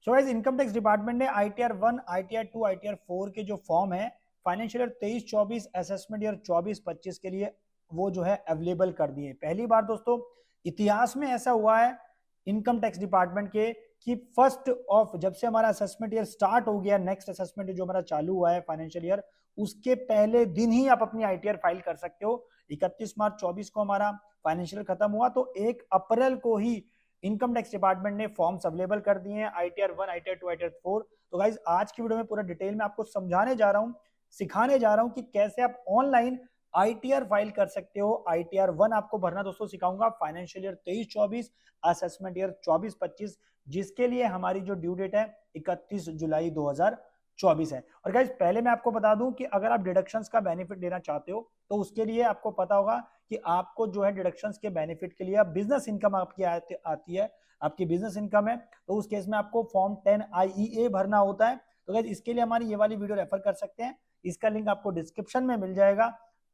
So guys income tax department ने ITR 1, ITR 2, ITR 4 के जो फॉर्म है फाइनेंशियल ईयर 23-24, असेसमेंट ईयर 24-25 के लिए वो जो है अवेलेबल कर दिए। पहली बार दोस्तों इतिहास में ऐसा हुआ है इनकम टैक्स डिपार्टमेंट के कि फर्स्ट ऑफ जब से हमारा असेसमेंट ईयर स्टार्ट हो गया, नेक्स्ट असेसमेंट जो हमारा चालू हुआ है फाइनेंशियल ईयर, उसके पहले दिन ही आप अपनी आईटीआर फाइल कर सकते हो। 31 मार्च 24 को हमारा फाइनेंशियल खत्म हुआ तो 1 अप्रैल को ही इनकम टैक्स डिपार्टमेंट ने फॉर्म्स अवेलेबल कर दिए हैं, आईटीआर 1, आईटीआर 2, आईटीआर 4। तो गाइज आज की वीडियो में पूरा डिटेल में आपको समझाने जा रहा हूं, सिखाने जा रहा हूं कि कैसे आप ऑनलाइन आईटीआर फाइल कर सकते हो। आईटीआर 1 आपको भरना दोस्तों सिखाऊंगा फाइनेंशियल ईयर 23-24, असेसमेंट ईयर 24-25, जिसके लिए हमारी जो ड्यू डेट है 31 जुलाई 2024 है। और गाइज पहले मैं आपको बता दूं कि अगर आप डिडक्शंस का बेनिफिट लेना चाहते हो तो उसके लिए आपको पता होगा कि आपको जो है डिडक्शंस के बेनिफिट के लिए बिजनेस इनकम आपकी आती है, आपकी बिजनेस इनकम है, तो उस केस में आपको फॉर्म 10 IEA भरना होता है। तो गाइस इसके लिए हमारी ये वाली वीडियो रेफर कर सकते हैं, इसका लिंक आपको डिस्क्रिप्शन में मिल जाएगा,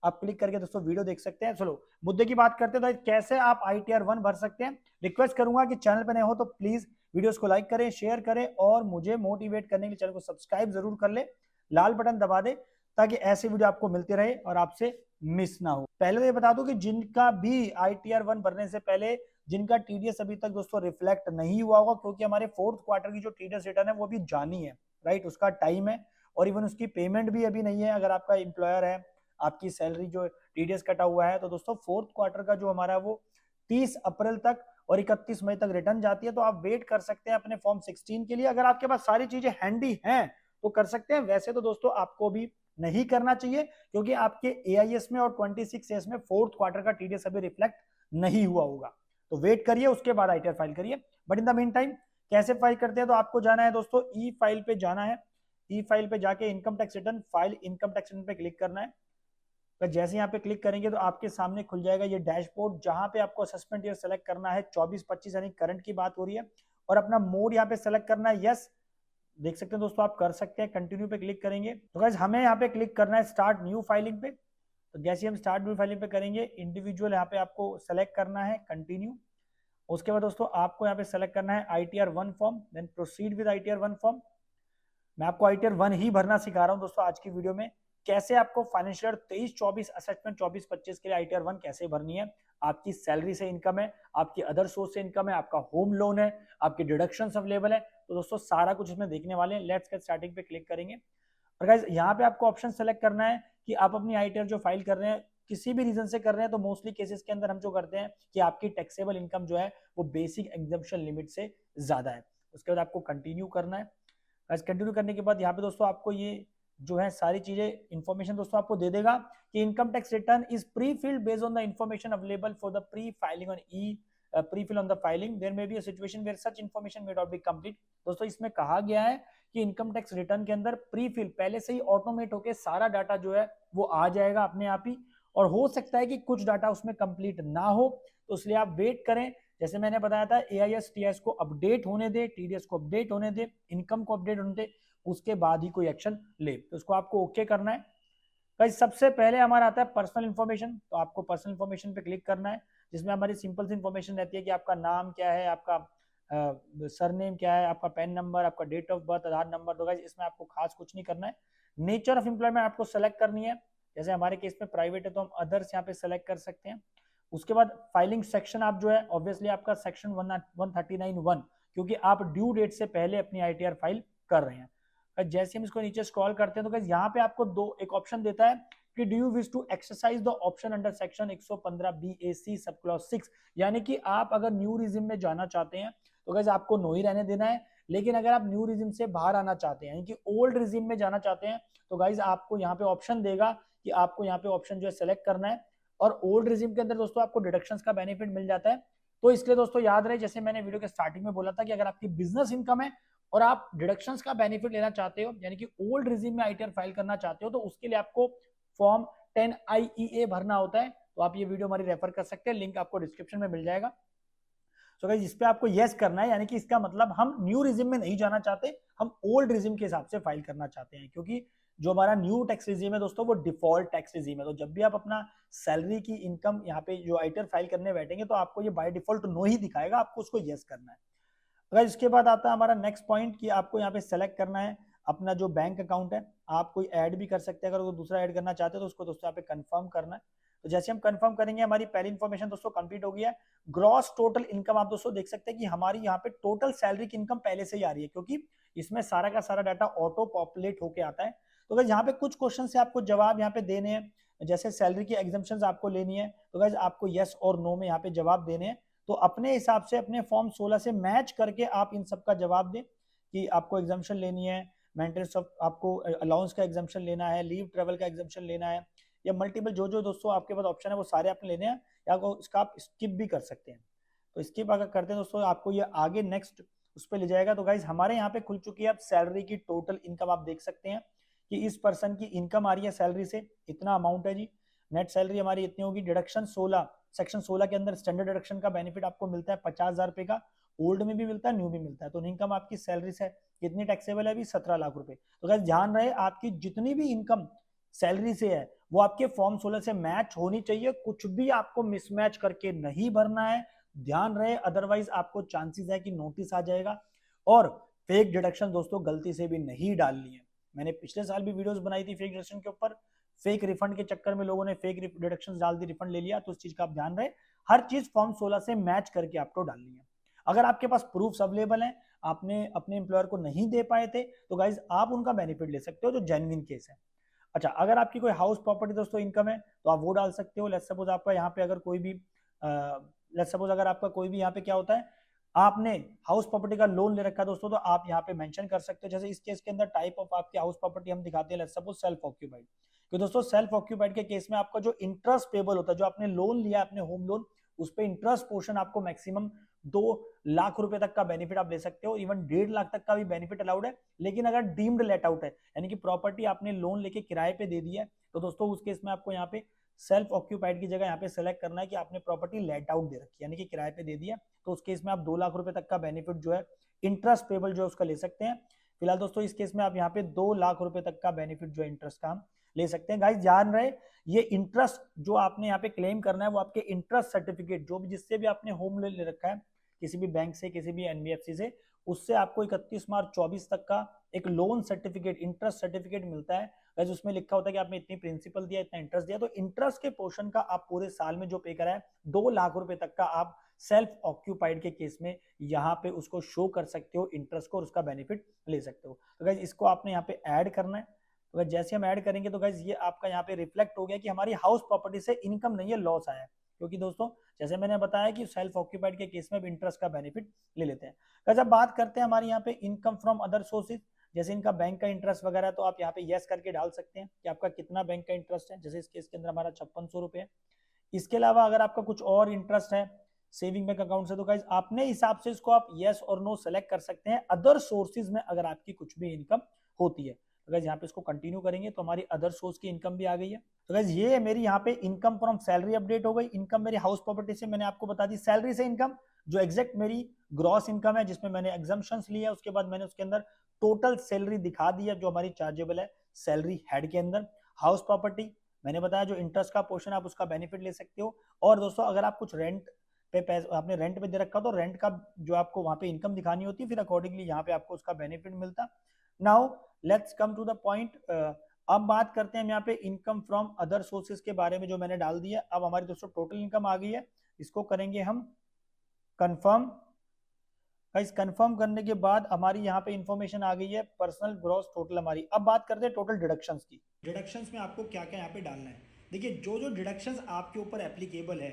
आप क्लिक करके दोस्तों वीडियो देख सकते हैं। चलो मुद्दे की बात करते हैं, तो कैसे आप आईटीआर 1 भर सकते हैं। रिक्वेस्ट करूंगा कि चैनल पर नए हो तो प्लीज वीडियोस को लाइक करें, शेयर करें और मुझे मोटिवेट करने के लिए चैनल को सब्सक्राइब जरूर कर ले, लाल बटन दबा दे ताकि ऐसे वीडियो आपको मिलते रहे और आपसे मिस ना हो। पहले तो ये बता दूं कि जिनका भी आईटीआर 1 भरने से पहले जिनका टीडीएस अभी तक दोस्तों रिफ्लेक्ट नहीं हुआ होगा, क्योंकि हमारे फोर्थ क्वार्टर की जो टीडीएस रिटर्न है वो भी जानी है, राइट, उसका टाइम है और इवन उसकी पेमेंट भी अभी नहीं है। अगर आपका एम्प्लॉयर है, आपकी सैलरी जो टीडीएस कटा हुआ है, तो दोस्तों फोर्थ क्वार्टर का जो हमारा वो 30 अप्रैल तक और 31 मई तक रिटर्न जाती है। तो आप वेट कर सकते हैं अपने फॉर्म 16 के लिए। अगर आपके पास सारी चीजें हैंडी हैं तो कर सकते हैं, वैसे तो दोस्तों आपको भी नहीं करना चाहिए क्योंकि आपके एआईएस में और 26S में फोर्थ क्वार्टर का टीडीएस अभी रिफ्लेक्ट नहीं हुआ होगा। तो वेट करिए, उसके बाद आईटीआर फाइल करिए। But in the mean time कैसे फाइल करते हैं, तो आपको जाना है दोस्तों ई फाइल पे जाना है। ई फाइल पे जाके income tax return file income tax return पे क्लिक करना है। तो जैसे यहाँ पे क्लिक करेंगे तो आपके सामने खुल जाएगा ये डैशबोर्ड, जहां पे आपको असेसमेंट ईयर सेलेक्ट करना है 24-25 यानी करंट की बात हो रही है, और अपना मोड यहाँ पे सेलेक्ट करना है यस। देख सकते हैं दोस्तों, आप कर सकते हैं। कंटिन्यू पे क्लिक करेंगे तो गाइस हमें यहाँ पे क्लिक करना है स्टार्ट न्यू फाइलिंग पे। तो जैसे हम स्टार्ट न्यू फाइलिंग पे करेंगे, इंडिविजुअल यहाँ पे आपको सेलेक्ट करना है, कंटिन्यू। उसके बाद दोस्तों आपको यहाँ पे सेलेक्ट करना है ITR 1 form, then proceed with ITR 1 form. मैं आपको आईटीआर 1 ही भरना सिखा रहा हूँ दोस्तों आज की वीडियो में, कैसे आपको फाइनेंशियल 23-24, असेसमेंट 24-25 के लिए आईटीआर 1 कैसे भरनी है। आपकी सैलरी से इनकम है, आपकी अदर सोर्स से इनकम है, आपका होम लोन है, आपके डिडक्शंस अवेलेबल है, तो दोस्तों सारा कुछ इसमें देखने वाले हैं। लेट्स गेट स्टार्टिंग पे क्लिक करेंगे और गाइस यहाँ पे आपको ऑप्शन सेलेक्ट करना है कि आप अपनी आईटीआर जो फाइल कर रहे हैं किसी भी रीजन से कर रहे हैं। तो मोस्टली केसेस के अंदर हम जो करते हैं कि आपकी टैक्सेबल इनकम जो है वो बेसिक एग्जम्पशन लिमिट से ज्यादा है। उसके बाद आपको कंटिन्यू करना है। कंटिन्यू करने के बाद यहाँ पे दोस्तों आपको ये जो है सारी चीजें इंफॉर्मेशन दोस्तों आपको दे देगा कि income tax return is pre filled based on the information available for the pre filing on e pre fill on the filing, there may be a situation where such information may not be complete. दोस्तों इसमें कहा गया है कि income tax return के अंदर pre fill पहले से ही ऑटोमेट होकर सारा डाटा जो है वो आ जाएगा अपने आप ही, और हो सकता है कि कुछ डाटा उसमें कंप्लीट ना हो, तो इसलिए आप वेट करें। जैसे मैंने बताया था एआईएस टीआईएस को अपडेट होने दे, टीडीएस को अपडेट होने दे, इनकम को अपडेट होने दे, उसके बाद ही कोई एक्शन ले। तो उसको आपको ओके करना है। गाइस सबसे पहले हमारा आता है पर्सनल इन्फॉर्मेशन। तो आपको पर्सनल इन्फॉर्मेशन पे क्लिक करना है, जिसमें हमारी सिंपल सी इन्फॉर्मेशन रहती है कि आपका नाम क्या है, आपका सरनेम क्या है, आपका पैन नंबर, आपका date of birth, Aadhaar number. तो गाइस इसमें आपको खास कुछ नहीं करना है। नेचर ऑफ एम्प्लॉयमेंट आपको सेलेक्ट करनी है, जैसे हमारे केस में प्राइवेट है तो हम अदर्स यहाँ पे सेलेक्ट कर सकते हैं। उसके बाद फाइलिंग सेक्शन आप जो है ऑब्वियसली आपका सेक्शन 139(1), क्योंकि आप ड्यू डेट से पहले अपनी आईटीआर फाइल कर रहे हैं। जैसे हम इसको नीचे स्क्रॉल करते हैं तो यहाँ पे आपको एक ऑप्शन देता है कि do you wish to exercise the option under section 115 BAC sub clause 6, यानी कि आप अगर न्यू रिजिम में जाना चाहते हैं तो गाइस आपको नो ही रहने देना है। लेकिन अगर आप न्यू रिजिम से बाहर आना चाहते हैं यानी कि ओल्ड रिजिम में जाना चाहते हैं तो गाइस आपको यहाँ पे ऑप्शन देगा कि आपको यहाँ पे ऑप्शन जो है सेलेक्ट करना है। और ओल्ड रिजिम के अंदर दोस्तों आपको डिडक्शंस का बेनिफिट मिल जाता है। तो इसलिए दोस्तों याद रहे, जैसे मैंने वीडियो के स्टार्टिंग में बोला था कि अगर आपकी बिजनेस इनकम है और आप डिडक्शंस का बेनिफिट लेना चाहते हो यानी कि ओल्ड रिजिम में आईटीआर फाइल करना चाहते हो, तो उसके लिए आपको फॉर्म 10 IEA भरना होता है। तो आप ये वीडियो हमारी रेफर कर सकते हैं, लिंक आपको डिस्क्रिप्शन में मिल जाएगा। सो गाइस इस पे आपको यस करना है, यानी कि इसका मतलब हम न्यू रिजिम में नहीं जाना चाहते, हम ओल्ड रिजिम के हिसाब से फाइल करना चाहते हैं, क्योंकि जो हमारा न्यू टैक्स रिजिम है दोस्तों वो डिफॉल्ट टैक्स रिजिम है। तो जब भी आप अपना सैलरी की इनकम यहाँ पे जो आईटीआर फाइल करने बैठेंगे तो आपको ये बाय डिफॉल्ट नो ही दिखाएगा, आपको उसको यस करना है। अगर इसके बाद आता है हमारा नेक्स्ट पॉइंट कि आपको यहाँ पे सेलेक्ट करना है अपना जो बैंक अकाउंट है। आप कोई ऐड भी कर सकते हैं, अगर वो दूसरा ऐड करना चाहते हो तो उसको दोस्तों यहाँ पे कंफर्म करना है। तो जैसे हम कंफर्म करेंगे हमारी पहली इन्फॉर्मेशन दोस्तों कंप्लीट हो गई है। ग्रॉस टोटल इनकम आप दोस्तों देख सकते हैं कि हमारी यहाँ पे टोटल सैलरी की इनकम पहले से ही आ रही है, क्योंकि इसमें सारा का सारा डाटा ऑटो पॉपुलेट होके आता है। तो अगर यहाँ पे कुछ क्वेश्चन से आपको जवाब यहाँ पे देने हैं, जैसे सैलरी की एग्जाम्पशन आपको लेनी है, तो गाइस आपको यस और नो में यहाँ पे जवाब देने हैं। तो अपने हिसाब से अपने फॉर्म 16 से मैच करके आप इन सब का जवाब दें कि आपको एग्जाम्पशन लेनी है, मेंटेनेंस ऑफ आपको अलाउंस का एग्जाम्पशन लेना है, लीव ट्रेवल का एग्जाम्पशन लेना है, या मल्टीपल जो जो दोस्तों आपके पास ऑप्शन है वो सारे आपने लेने हैं, या इसका आप स्किप भी कर सकते हैं। तो स्किप अगर करते हैं दोस्तों आपको ये आगे नेक्स्ट उस पर ले जाएगा। तो गाइज हमारे यहाँ पे खुल चुकी है अब सैलरी की टोटल इनकम। आप देख सकते हैं कि इस पर्सन की इनकम आ रही है सैलरी से, इतना अमाउंट है जी, नेट सैलरी हमारी इतनी होगी। डिडक्शन 16, सेक्शन 16 के अंदर स्टैंडर्ड डिडक्शन का बेनिफिट आपको मिलता है 50,000 रुपए का, ओल्ड में भी मिलता है न्यू भी मिलता है। तो इनकम आपकी सैलरी से कितनी टैक्सेबल है अभी 17 लाख रुपए। तो गाइस ध्यान रहे आपकी जितनी भी इनकम सैलरी से है वो आपके फॉर्म 16 से मैच होनी चाहिए, कुछ भी आपको मिसमैच करके नहीं भरना है, ध्यान रहे, अदरवाइज आपको चांसेस है कि नोटिस आ जाएगा। और फेक डिडक्शन दोस्तों गलती से भी नहीं डालनी है। मैंने पिछले साल भी वीडियोस बनाई थी फेक डिडक्शन के ऊपर, फेक रिफंड के चक्कर में लोगों ने फेक डिडक्शन डाल दी, रिफंड ले लिया। तो उस चीज का आप ध्यान रहे, हर चीज फॉर्म 16 से मैच करके आपको डालनी है। अगर आपके पास प्रूफ्स अवेलेबल हैं, आपने अपने एम्प्लॉयर को नहीं दे पाए थे, तो गाइज आप उनका बेनिफिट ले सकते हो जो जेन्युइन केस है। अच्छा, अगर आपकी कोई हाउस प्रॉपर्टी दोस्तों इनकम है तो आप वो डाल सकते हो। लेट्स सपोज आपका यहाँ पे अगर कोई भी लेट्स सपोज अगर आपका कोई भी यहाँ पे क्या होता है, आपने हाउस प्रॉपर्टी का लोन ले रखा है दोस्तों, तो आप यहाँ पे मेंशन कर सकते हो। जैसे इस केस के अंदर टाइप ऑफ आपकी हाउस प्रॉपर्टी हम दिखाते हैं, लेट्स सपोज सेल्फ ऑक्यूपाइड। तो दोस्तों सेल्फ ऑक्यूपाइड के केस में आपका जो इंटरेस्ट पेबल होता है, जो आपने लोन लिया अपने होम लोन, उस पर इंटरेस्ट पोर्शन आपको मैक्सिमम 2 लाख रुपए तक का बेनिफिट आप ले सकते हो, इवन 1.5 लाख तक का भी बेनिफिट अलाउड है। लेकिन अगर डीम्ड लेट आउट है, यानी कि प्रॉपर्टी आपने लोन लेके किराए पे दे दी है, तो दोस्तों उस केस में आपको यहाँ पे सेल्फ ऑक्यूपाइड की जगह यहाँ पे सेलेक्ट करना है कि आपने प्रॉपर्टी लेट आउट दे रखी है, यानी कि किराए पे दे दिया। तो उस केस में आप 2 लाख रुपए तक का बेनिफिट जो है इंटरेस्ट पेबल जो है उसका ले सकते हैं। फिलहाल दोस्तों इस केस में आप यहाँ पे 2 लाख रुपए तक का बेनिफिट जो है इंटरेस्ट का हम ले सकते हैं। गाइस ध्यान रहे, ये इंटरेस्ट जो आपने यहाँ पे क्लेम करना है वो आपके इंटरेस्ट सर्टिफिकेट, जो भी जिससे भी आपने होम लोन ले रखा है, किसी भी बैंक से, किसी भी एनबीएफसी से, उससे आपको 31 मार्च 24 तक का एक लोन सर्टिफिकेट, इंटरेस्ट सर्टिफिकेट मिलता है। वैसे उसमें लिखा होता है कि आपने इतनी प्रिंसिपल दिया, इतना इंटरेस्ट दिया। तो इंटरेस्ट के पोर्शन का आप पूरे साल में जो पे करा है 2 लाख रुपए तक का, आप सेल्फ ऑक्यूपाइड के केस में यहाँ पे उसको शो कर सकते हो इंटरेस्ट को, और उसका बेनिफिट ले सकते हो। तो गाइज इसको आपने यहाँ पे ऐड करना है। तो जैसे हम ऐड करेंगे तो गाइज ये आपका यहाँ पे रिफ्लेक्ट हो गया कि हमारी हाउस प्रॉपर्टी से इनकम नहीं है, लॉस आया है। क्योंकि दोस्तों जैसे मैंने बताया कि सेल्फ ऑक्यूपाइड के केस में भी इंटरेस्ट का बेनिफिट ले लेते हैं। गाइज अब बात करते हैं हमारी यहाँ पे इनकम फ्रॉम अदर सोर्सेज, जैसे इनका बैंक का इंटरेस्ट वगैरह, तो आप यहाँ पे यस करके डाल सकते हैं कि आपका कितना बैंक का इंटरेस्ट है। जैसे इस केस के अंदर हमारा 5600 रुपए है। इसके अलावा अगर आपका कुछ और इंटरेस्ट है सेविंग बैंक अकाउंट से, तो गाइज अपने हिसाब से इसको आप यस और नो सेलेक्ट कर सकते हैं अदर सोर्सेज में अगर आपकी कुछ भी इनकम होती है। तो गाइज यहाँ पे इसको कंटिन्यू करेंगे तो हमारी अदर सोर्स की इनकम भी आ गई है। तो गाइज ये मेरी यहाँ पे इनकम फ्रॉम सैलरी अपडेट हो गई। इनकम मेरी हाउस प्रॉपर्टी से मैंने आपको बता दी, सैलरी से इनकम जो एग्जैक्ट मेरी ग्रॉस इनकम है, जिसमें मैंने एग्जाम्पशंस लिया, उसके बाद मैंने उसके अंदर टोटल सैलरी दिखा दी है जो हमारी चार्जेबल है सैलरी हेड के अंदर। हाउस प्रॉपर्टी मैंने बताया जो इंटरेस्ट का पोर्शन आप उसका बेनिफिट ले सकते हो। और दोस्तों अगर आप कुछ रेंट पे पैसा आपने रेंट पे दे रखा तो रेंट का जो आपको वहां पे इनकम दिखानी होती है, फिर अकॉर्डिंगली यहाँ पे आपको उसका बेनिफिट मिलता। Now let's come to the point. अब बात करते हैं यहाँ पे इनकम फ्रॉम अदर सोर्सेज के बारे में जो मैंने डाल दिया। अब हमारी दोस्तों टोटल इनकम आ गई है, इसको करेंगे हम कंफर्म। गाइस कंफर्म करने के बाद हमारी यहाँ पे इंफॉर्मेशन आ गई है पर्सनल ग्रॉस टोटल हमारी। अब बात करते हैं टोटल डिडक्शंस की। डिडक्शंस में आपको क्या क्या यहाँ पे डालना है। देखिए जो जो डिडक्शंस आपके ऊपर एप्लीकेबल है,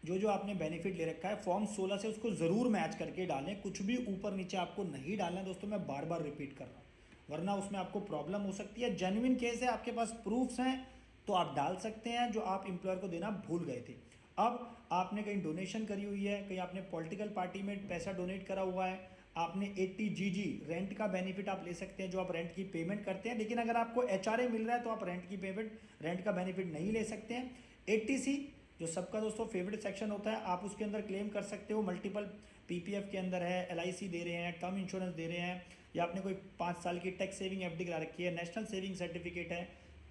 जो जो आपने बेनिफिट ले रखा है फॉर्म 16 से, उसको जरूर मैच करके डालें। कुछ भी ऊपर नीचे आपको नहीं डालना है दोस्तों, मैं बार बार रिपीट कर रहा हूँ, वरना उसमें आपको प्रॉब्लम हो सकती है। जेन्युइन केस है, आपके पास प्रूफ्स हैं तो आप डाल सकते हैं जो आप एम्प्लॉयर को देना भूल गए थे। अब आपने कहीं डोनेशन करी हुई है, कहीं आपने पॉलिटिकल पार्टी में पैसा डोनेट करा हुआ है, आपने 80 GG रेंट का बेनिफिट आप ले सकते हैं जो आप रेंट की पेमेंट करते हैं। लेकिन अगर आपको HRA मिल रहा है तो आप रेंट की पेमेंट, रेंट का बेनिफिट नहीं ले सकते हैं। 80C जो सबका दोस्तों फेवरेट सेक्शन होता है, आप उसके अंदर क्लेम कर सकते हो। मल्टीपल PPF के अंदर है, LIC दे रहे हैं, टर्म इंश्योरेंस दे रहे हैं, या आपने कोई 5 साल की टैक्स सेविंग FD करा रखी है, नेशनल सेविंग सर्टिफिकेट है,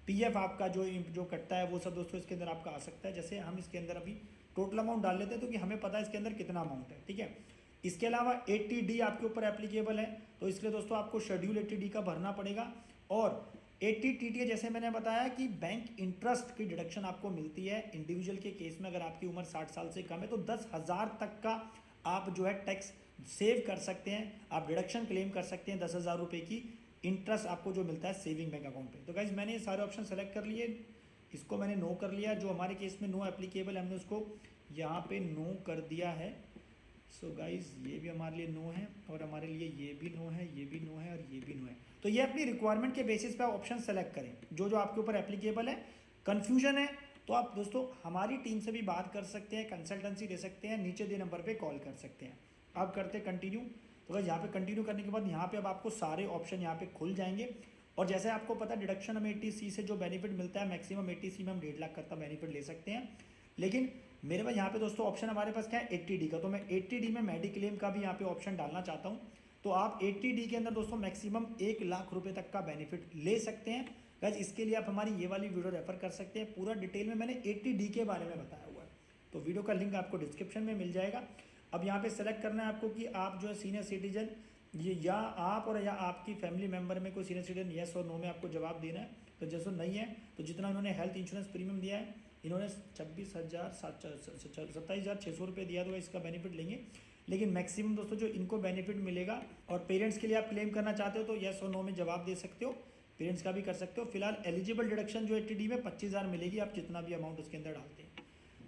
PF आपका जो जो कटता है वो सब दोस्तों इसके अंदर आपका आ सकता है। जैसे हम इसके अंदर अभी टोटल अमाउंट डाल लेते हैं तो कि हमें पता है इसके अंदर कितना अमाउंट है, ठीक है। इसके अलावा 80D आपके ऊपर एप्लीकेबल है, तो इसलिए दोस्तों आपको शेड्यूल 80D का भरना पड़ेगा। और 80TTA जैसे मैंने बताया कि बैंक इंटरेस्ट की डिडक्शन आपको मिलती है इंडिविजुअल के केस में, अगर आपकी उम्र 60 साल से कम है तो 10,000 तक का आप जो है टैक्स सेव कर सकते हैं, आप डिडक्शन क्लेम कर सकते हैं 10,000 रुपये की इंटरेस्ट आपको जो मिलता है सेविंग बैंक अकाउंट पे। तो गाइज मैंने ये सारे ऑप्शन सेलेक्ट कर लिए, इसको मैंने नो कर लिया, जो हमारे केस में नो एप्लीकेबल हमने उसको यहाँ पे नो कर दिया है। सो गाइज ये भी हमारे लिए नो है और हमारे लिए ये भी नो है, ये भी नो है और ये भी नो है। तो ये अपनी रिक्वायरमेंट के बेसिस पे ऑप्शन सेलेक्ट करें जो जो आपके ऊपर एप्लीकेबल है। कन्फ्यूजन है तो आप दोस्तों हमारी टीम से भी बात कर सकते हैं, कंसल्टेंसी दे सकते हैं, नीचे दे नंबर पे कॉल कर सकते हैं। अब करते हैं कंटिन्यू। तो बस यहाँ पे कंटिन्यू करने के बाद यहाँ पे अब आपको सारे ऑप्शन यहाँ पे खुल जाएंगे। और जैसे आपको पता है डिडक्शन हमें 80C से जो बेनिफिट मिलता है मैक्सिमम 80C में हम 1.5 लाख तक का बेनिफिट ले सकते हैं। लेकिन मेरे पास यहाँ पे दोस्तों ऑप्शन हमारे पास क्या है 80D का, तो मैं 80D में मेडिक्लेम का भी यहाँ पे ऑप्शन डालना चाहता हूँ। तो आप 80D के अंदर दोस्तों मैक्सिमम 1 लाख रुपये तक का बेनिफिट ले सकते हैं। गाइस इसके लिए आप हमारी ये वाली वीडियो रेफर कर सकते हैं, पूरा डिटेल में मैंने 80D के बारे में बताया हुआ है, तो वीडियो का लिंक आपको डिस्क्रिप्शन में मिल जाएगा। अब यहाँ पे सेलेक्ट करना है आपको कि आप जो है सीनियर सिटीजन ये या आप और या आपकी फैमिली मेंबर में कोई सीनियर सिटीजन, येस और नो में आपको जवाब देना है। तो जैसे नहीं है तो जितना इन्होंने हेल्थ इंश्योरेंस प्रीमियम दिया है, इन्होंने 27,600 रुपये दिया तो इसका बेनिफिट लेंगे। लेकिन मैक्सिमम दोस्तों जो इनको बेनिफिट मिलेगा, और पेरेंट्स के लिए आप क्लेम करना चाहते हो तो येस और नो में जवाब दे सकते हो, पेरेंट्स का भी कर सकते हो। फिलहाल एलिजिबल डिडक्शन जो 80D में 25,000 मिलेगी, आप जितना भी अमाउंट उसके अंदर डालते हैं।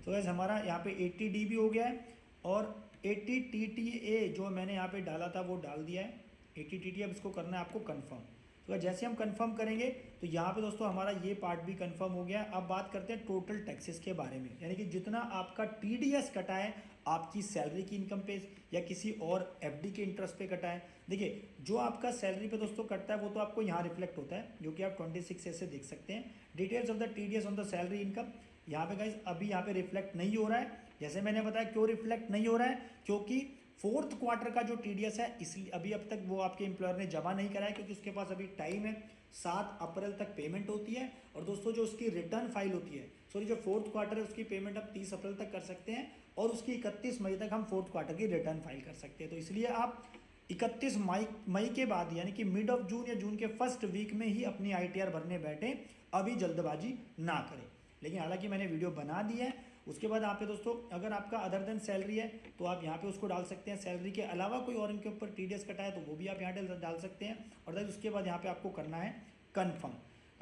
तो वैसे हमारा यहाँ पे 80D भी हो गया है और 80TTA जो मैंने यहाँ पे डाला था वो डाल दिया है 80TTA। अब इसको करना है आपको कंफर्म। तो जैसे हम कंफर्म करेंगे तो यहाँ पे दोस्तों हमारा ये पार्ट भी कंफर्म हो गया है। अब बात करते हैं टोटल टैक्सेस के बारे में, यानी कि जितना आपका TDS कटा है आपकी सैलरी की इनकम पे या किसी और FD के इंटरेस्ट पे कटा है। देखिए जो आपका सैलरी पे दोस्तों कटता है वो तो आपको यहाँ रिफ्लेक्ट होता है, जो कि आप 26A से देख सकते हैं। Details of the TDS on the salary income यहाँ पे गाइस अभी यहाँ पे रिफ्लेक्ट नहीं हो रहा है। जैसे मैंने बताया क्यों रिफ्लेक्ट नहीं हो रहा है, क्योंकि फोर्थ क्वार्टर का जो TDS है इसलिए अभी अब तक वो आपके एम्प्लॉयर ने जमा नहीं कराया, क्योंकि उसके पास अभी टाइम है। 7 अप्रैल तक पेमेंट होती है और दोस्तों जो उसकी रिटर्न फाइल होती है, सॉरी जो फोर्थ क्वार्टर है उसकी पेमेंट आप 30 अप्रैल तक कर सकते हैं और उसकी 31 मई तक हम फोर्थ क्वार्टर की रिटर्न फाइल कर सकते हैं। तो इसलिए आप 31 मई के बाद यानी कि मिड ऑफ जून या जून के फर्स्ट वीक में ही अपनी ITR भरने बैठे, अभी जल्दबाजी ना करें। लेकिन हालांकि मैंने वीडियो बना दी है। उसके बाद आप पे दोस्तों अगर आपका अदर देन सैलरी है तो आप यहाँ पे उसको डाल सकते हैं, सैलरी के अलावा कोई और इनके ऊपर TDS कटा है तो वो भी आप यहाँ डाल सकते हैं। और उसके बाद यहाँ पे आपको करना है कन्फर्म।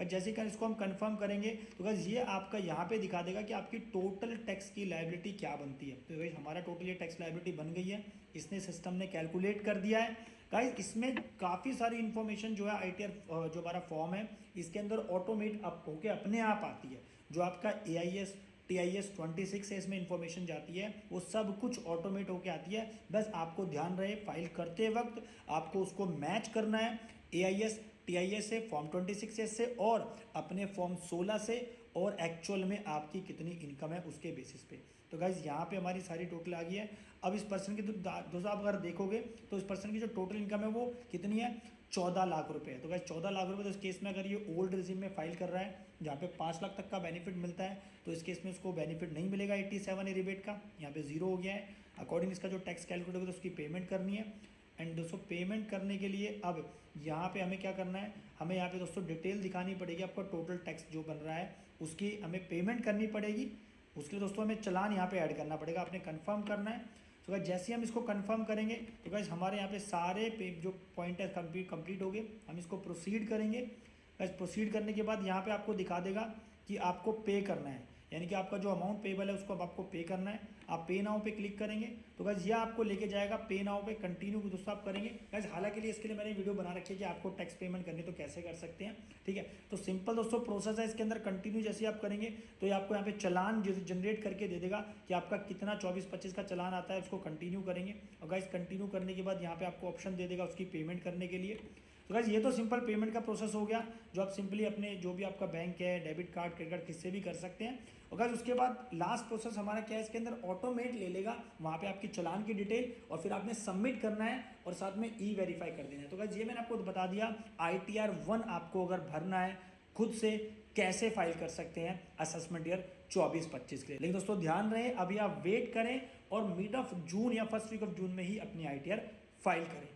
जैसे कि इसको हम कंफर्म करेंगे तो गाइस ये आपका यहाँ पे दिखा देगा कि आपकी टोटल टैक्स की लायबिलिटी क्या बनती है। तो गाइस हमारा टोटल ये टैक्स लायबिलिटी बन गई है, इसने सिस्टम ने कैलकुलेट कर दिया है। गाइस इसमें काफ़ी सारी इन्फॉर्मेशन जो है ITR जो हमारा फॉर्म है इसके अंदर ऑटोमेट अप होके अपने आप आती है। जो आपका AIS TIS 26 से इसमें इंफॉर्मेशन जाती है वो सब कुछ ऑटोमेट होके आती है। बस आपको ध्यान रहे फाइल करते वक्त आपको उसको मैच करना है AIS TIS से, फॉर्म 26 से और अपने फॉर्म 16 से, और एक्चुअल में आपकी कितनी इनकम है उसके बेसिस पे। तो गाइज यहाँ पे हमारी सारी टोटल आ गई है। अब इस पर्सन की दोस्तों आप अगर देखोगे तो इस पर्सन की जो टोटल इनकम है वो कितनी है 14 लाख रुपए है। तो गाइज 14 लाख रुपए, तो इस केस में अगर ये ओल्ड रिजीम में फाइल कर रहा है जहाँ पे 5 लाख तक का बेनिफिट मिलता है तो इस केस में उसको बेनिफिट नहीं मिलेगा 87 रिबेट का, यहाँ पे 0 हो गया है। अकॉर्डिंग इसका जो टैक्स कैलकुलेट होगा तो उसकी पेमेंट करनी है। एंड दोस्तों पेमेंट करने के लिए अब यहाँ पे हमें क्या करना है, हमें यहाँ पे दोस्तों डिटेल दिखानी पड़ेगी। आपका टोटल टैक्स जो बन रहा है उसकी हमें पेमेंट करनी पड़ेगी। उसके लिए दोस्तों हमें चालान यहाँ पे ऐड करना पड़ेगा, आपने कंफर्म करना है। तो गाइस जैसे ही हम इसको कंफर्म करेंगे तो गाइस हमारे यहाँ पे सारे जो पॉइंट है कंप्लीट हो गए। हम इसको प्रोसीड करेंगे। गाइस प्रोसीड करने के बाद यहाँ पे आपको दिखा देगा कि आपको पे करना है, यानी कि आपका जो अमाउंट पेबल है उसको अब आपको पे करना है। आप पे नाउ पे क्लिक करेंगे तो गाइस ये आपको लेके जाएगा पे नाउ पे, कंटिन्यू दोस्तों आप करेंगे। गाइस हालांकि इसके लिए मैंने वीडियो बना रखी है कि आपको टैक्स पेमेंट करनी तो कैसे कर सकते हैं, ठीक है। तो सिंपल दोस्तों प्रोसेस है इसके अंदर, कंटिन्यू जैसे आप करेंगे तो ये आपको यहाँ पे चालान जनरेट करके दे देगा कि आपका कितना 24-25 का चालान आता है। उसको कंटिन्यू करेंगे और गाइस कंटिन्यू करने के बाद यहाँ पे आपको ऑप्शन दे देगा उसकी पेमेंट करने के लिए। तो गाइस ये तो सिंपल पेमेंट का प्रोसेस हो गया जो आप सिंपली अपने जो भी आपका बैंक है, डेबिट कार्ड, क्रेडिट कार्ड, किससे भी कर सकते हैं। और गाइस उसके बाद लास्ट प्रोसेस हमारा क्या है, इसके अंदर ऑटोमेट ले लेगा वहाँ पे आपकी चालान की डिटेल और फिर आपने सबमिट करना है और साथ में वेरीफाई कर देना है। तो गाइस ये मैंने आपको बता दिया ITR 1 आपको अगर भरना है खुद से कैसे फाइल कर सकते हैं असेसमेंट ईयर 24-25 के लिए। लेकिन दोस्तों ध्यान रहे अभी आप वेट करें और मिड ऑफ जून या फर्स्ट वीक ऑफ जून में ही अपनी ITR फाइल करें।